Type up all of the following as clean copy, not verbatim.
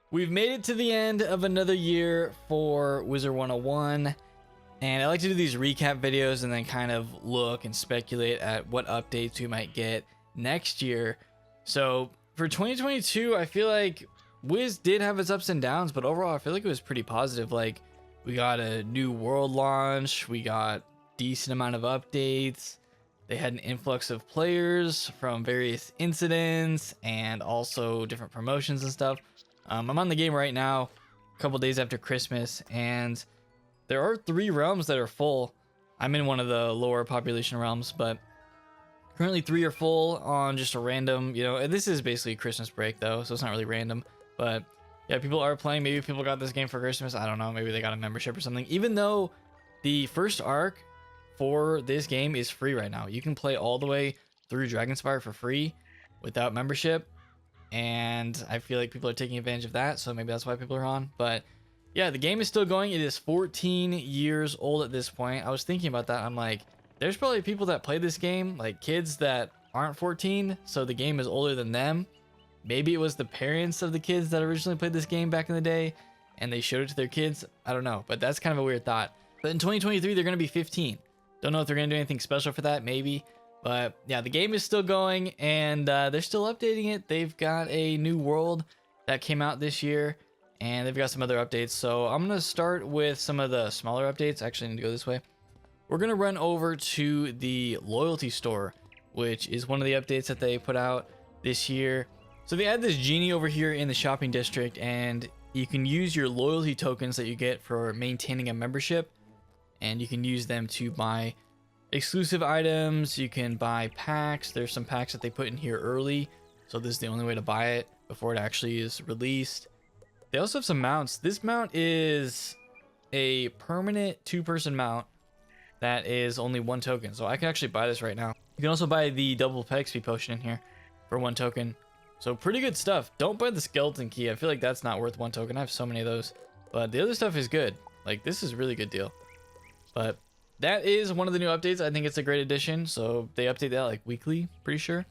We've made it to the end of another year for Wizard101, and I like to do these recap videos and then kind of look and speculate at what updates we might get next year. So for 2022, I feel like Wiz did have its ups and downs, but overall I feel like it was pretty positive. Like, we got a new world launch, we got decent amount of updates, they had an influx of players from various incidents and also different promotions and stuff. I'm on the game right now, a couple days after Christmas, and there are 3 realms that are full. I'm in one of the lower population realms, but currently 3 are full on just a random, and this is basically Christmas break though, so it's not really random. But yeah, people are playing. Maybe people got this game for Christmas. I don't know. Maybe they got a membership or something. Even though the first arc for this game is free right now. You can play all the way through Dragonspire for free without membership. And I feel like people are taking advantage of that, so maybe that's why people are on. But yeah, the game is still going. It is 14 years old at this point. I was thinking about that. I'm like, there's probably people that play this game, like kids that aren't 14, so the game is older than them. Maybe it was the parents of the kids that originally played this game back in the day, and they showed it to their kids. I don't know, but that's kind of a weird thought. But in 2023, they're going to be 15. Don't know if they're going to do anything special for that, maybe. But yeah, the game is still going, and they're still updating it. They've got a new world that came out this year, and they've got some other updates. So I'm going to start with some of the smaller updates. Actually, I need to go this way. We're going to run over to the loyalty store, which is one of the updates that they put out this year. So they add this genie over here in the shopping district, and you can use your loyalty tokens that you get for maintaining a membership, and you can use them to buy exclusive items. You can buy packs. There's some packs that they put in here early, so this is the only way to buy it before it actually is released. They also have some mounts. This mount is a permanent 2-person mount that is only 1 token, so I can actually buy this right now. You can also buy the double XP potion in here for 1 token, so pretty good stuff. Don't buy the skeleton key. I feel like that's not worth 1 token. I have so many of those, but the other stuff is good. Like, this is a really good deal. But that is one of the new updates. I think it's a great addition. So they update that like weekly, pretty sure.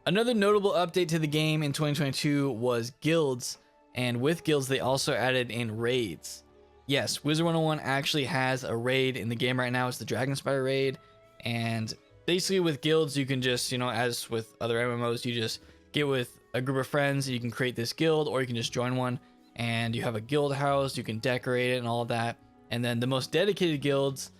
Another notable update to the game in 2022 was guilds. And with guilds, they also added in raids. Yes, Wizard101 actually has a raid in the game right now. It's the Dragonspire raid. And basically with guilds, you can just, as with other MMOs, you just get with a group of friends. You can create this guild, or you can just join one. And you have a guild house. You can decorate it and all of that. And then the most dedicated guilds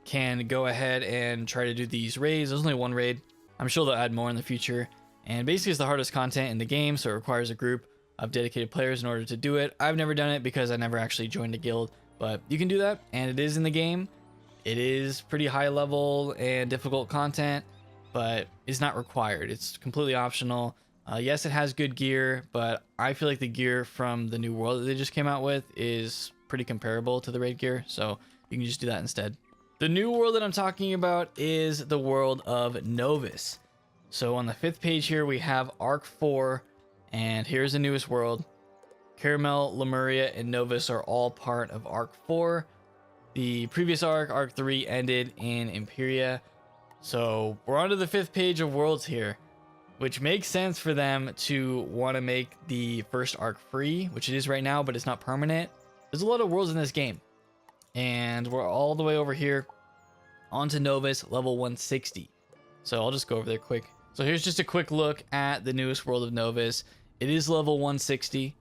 can go ahead and try to do these raids. There's only 1 raid. I'm sure they'll add more in the future. And basically it's the hardest content in the game, so it requires a group of dedicated players in order to do it. I've never done it because I never actually joined a guild, but you can do that, and it is in the game. It is pretty high level and difficult content, but it's not required. It's completely optional. Yes, it has good gear, but I feel like the gear from the new world that they just came out with is pretty comparable to the raid gear, so you can just do that instead. The new world that I'm talking about is the world of Novus. So on the 5th page here, we have Arc 4, and here's the newest world. Caramel, Lemuria, and Novus are all part of Arc 4. The previous arc, Arc 3, ended in Imperia. So we're on to the 5th page of worlds here, which makes sense for them to want to make the first arc free, which it is right now, but it's not permanent. There's a lot of worlds in this game, and we're all the way over here onto Novus level 160. So I'll just go over there quick. So here's just a quick look at the newest world of Novus. It is level 160.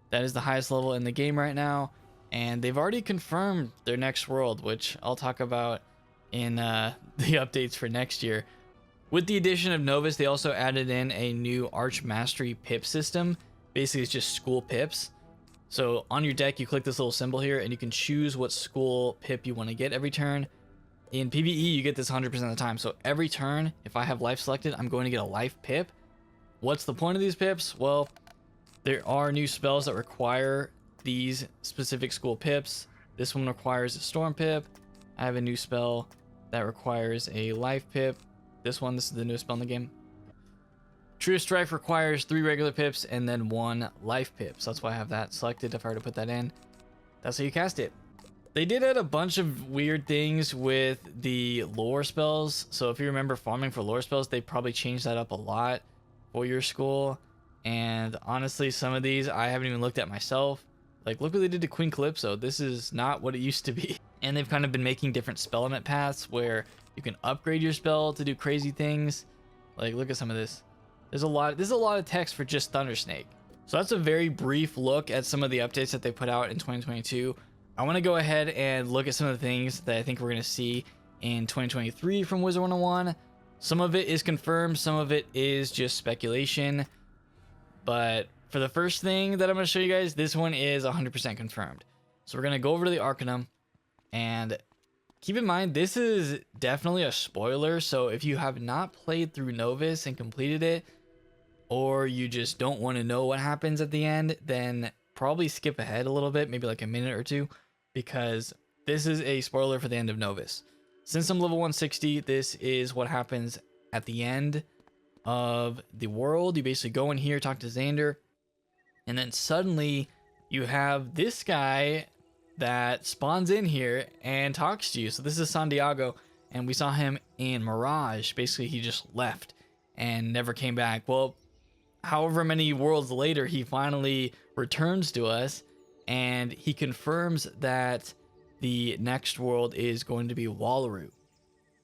That is the highest level in the game right now, and they've already confirmed their next world, which I'll talk about in the updates for next year. With the addition of Novus, they also added in a new Archmastery pip system. Basically, it's just school pips. So on your deck, you click this little symbol here, and you can choose what school pip you want to get every turn. In PvE, you get this 100% of the time. So every turn, if I have life selected, I'm going to get a life pip. What's the point of these pips? Well, there are new spells that require these specific school pips. This one requires a storm pip. I have a new spell that requires a life pip. This is the newest spell in the game. True Strike requires 3 regular pips and then 1 life pip. So that's why I have that selected. If I were to put that in, that's how you cast it. They did add a bunch of weird things with the lore spells. So if you remember farming for lore spells, they probably changed that up a lot for your school. And honestly, some of these I haven't even looked at myself. Like, look what they did to Queen Calypso. This is not what it used to be. And they've kind of been making different spell element paths where you can upgrade your spell to do crazy things. Like, look at some of this. There's a lot of text for just Thunder Snake. So that's a very brief look at some of the updates that they put out in 2022. I want to go ahead and look at some of the things that I think we're going to see in 2023 from Wizard101. Some of it is confirmed, some of it is just speculation. But for the first thing that I'm going to show you guys, this one is 100% confirmed. So we're going to go over to the Arcanum, and keep in mind, this is definitely a spoiler. So if you have not played through Novus and completed it, or you just don't want to know what happens at the end, then probably skip ahead a little bit, maybe like a minute or two, because this is a spoiler for the end of Novus. Since I'm level 160, this is what happens at the end of the world. You basically go in here, talk to Xander, and then suddenly you have this guy that spawns in here and talks to you. So this is Santiago, and we saw him in Mirage. Basically, he just left and never came back. Well, however many worlds later, he finally returns to us, and he confirms that the next world is going to be Wallaroo,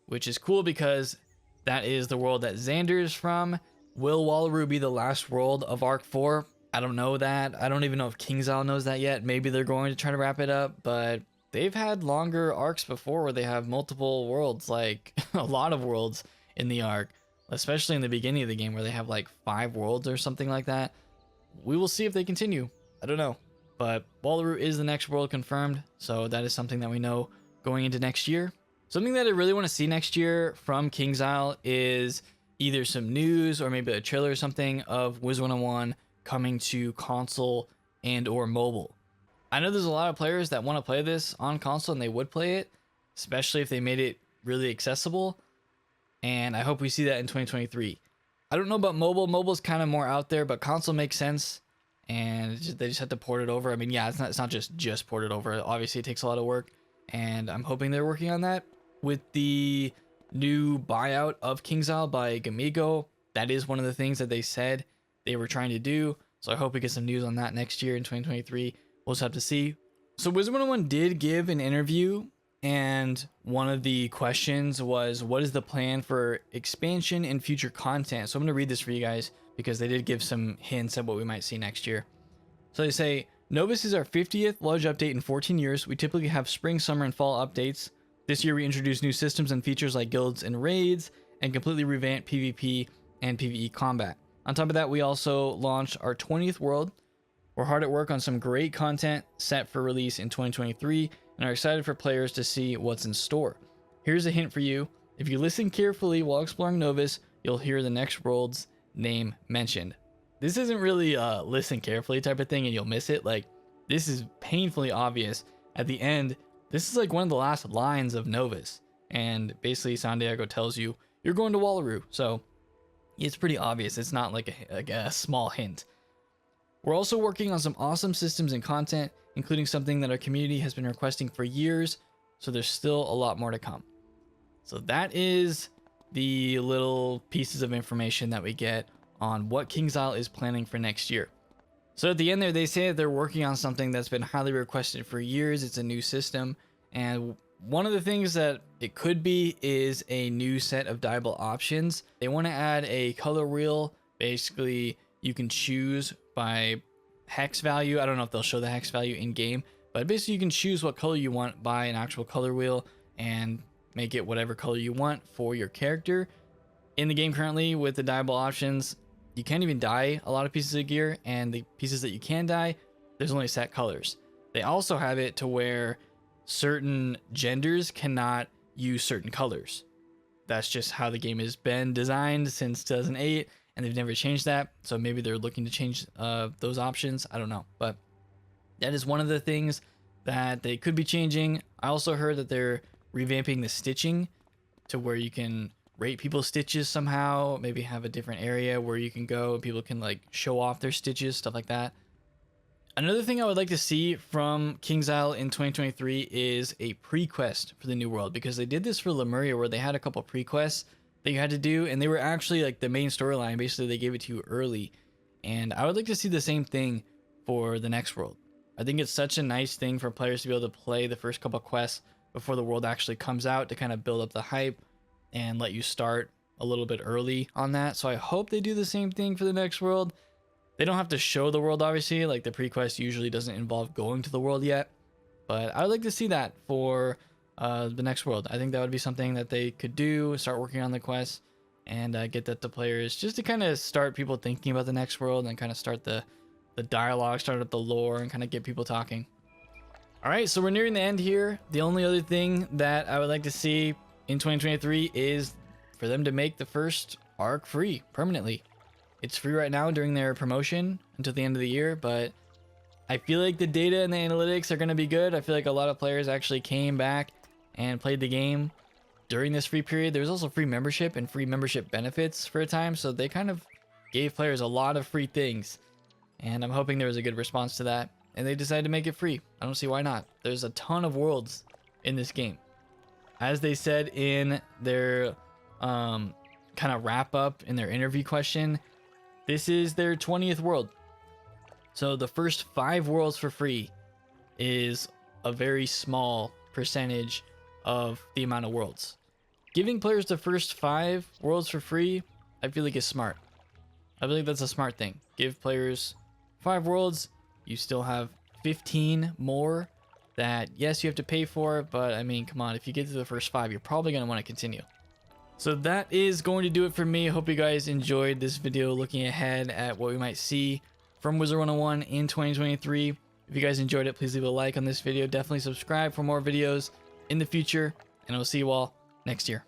which is cool because that is the world that Xander is from. Will Wallaroo be the last world of Arc 4? I don't know that. I don't even know if KingsIsle knows that yet. Maybe they're going to try to wrap it up, but they've had longer arcs before where they have multiple worlds, like a lot of worlds in the arc, especially in the beginning of the game where they have like 5 worlds or something like that. We will see if they continue. I don't know. But Wallaroo is the next world confirmed, so that is something that we know going into next year. Something that I really want to see next year from KingsIsle is either some news or maybe a trailer or something of Wizard101 coming to console and or mobile. I know there's a lot of players that want to play this on console and they would play it, especially if they made it really accessible, and I hope we see that in 2023. I don't know about mobile. Mobile's kind of more out there, but console makes sense. And they just have to port it over. I mean, yeah, it's not just ported over. Obviously, it takes a lot of work, and I'm hoping they're working on that. With the new buyout of KingsIsle by Gamigo, that is one of the things that they said they were trying to do. So I hope we get some news on that next year in 2023. We'll just have to see. So Wizard101 did give an interview, and one of the questions was, what is the plan for expansion and future content? So I'm going to read this for you guys, because they did give some hints at what we might see next year. So they say, Novus is our 50th large update in 14 years. We typically have spring, summer, and fall updates. This year we introduced new systems and features like guilds and raids, and completely revamped PvP and PvE combat. On top of that, we also launched our 20th world. We're hard at work on some great content set for release in 2023, and are excited for players to see what's in store. Here's a hint for you. If you listen carefully while exploring Novus, you'll hear the next world's name mentioned. This isn't really a listen carefully type of thing and you'll miss it. Like, this is painfully obvious. At the end, this is like one of the last lines of Novus, and basically Santiago tells you you're going to Wallaroo. So it's pretty obvious. It's not like a small hint. We're also working on some awesome systems and content, including something that our community has been requesting for years, so there's still a lot more to come. So that is the little pieces of information that we get on what KingsIsle is planning for next year. So at the end there, they say that they're working on something that's been highly requested for years. It's a new system, and one of the things that it could be is a new set of dyeable options. They want to add a color wheel. Basically, you can choose by hex value. I don't know if they'll show the hex value in game, but basically you can choose what color you want by an actual color wheel and make it whatever color you want for your character. In the game currently, with the dyeable options, you can't even dye a lot of pieces of gear, and the pieces that you can dye, there's only set colors. They also have it to where certain genders cannot use certain colors. That's just how the game has been designed since 2008, and they've never changed that. So maybe they're looking to change those options. I don't know, but that is one of the things that they could be changing. I also heard that they're revamping the stitching to where you can rate people's stitches somehow, maybe have a different area where you can go and people can like show off their stitches, stuff like that. Another thing I would like to see from KingsIsle in 2023 is a pre-quest for the new world, because they did this for Lemuria where they had a couple pre-quests that you had to do, and they were actually like the main storyline. Basically, they gave it to you early, And I would like to see the same thing for the next world. I think it's such a nice thing for players to be able to play the first couple quests before the world actually comes out, to kind of build up the hype and let you start a little bit early on that. So I hope they do the same thing for the next world. They don't have to show the world, obviously, like the pre-quest usually doesn't involve going to the world yet, but I would like to see that for the next world. I think that would be something that they could do, start working on the quests and get that to players, just to kind of start people thinking about the next world and kind of start the dialogue, start up the lore, and kind of get people talking. All right, so we're nearing the end here. The only other thing that I would like to see in 2023 is for them to make the first arc free permanently. It's free right now during their promotion until the end of the year, but I feel like the data and the analytics are going to be good. I feel like a lot of players actually came back and played the game during this free period. There's also free membership and free membership benefits for a time, so they kind of gave players a lot of free things, and I'm hoping there was a good response to that, and they decided to make it free. I don't see why not. There's a ton of worlds in this game. As they said in their kind of wrap up in their interview question, this is their 20th world. So the first 5 worlds for free is a very small percentage of the amount of worlds. Giving players the first 5 worlds for free, I feel like is smart. I believe that's a smart thing. Give players 5 worlds, you still have 15 more that, yes, you have to pay for, but I mean, come on, if you get to the first 5, you're probably going to want to continue. So that is going to do it for me. I hope you guys enjoyed this video looking ahead at what we might see from Wizard101 in 2023. If you guys enjoyed it, please leave a like on this video. Definitely subscribe for more videos in the future, and I'll see you all next year.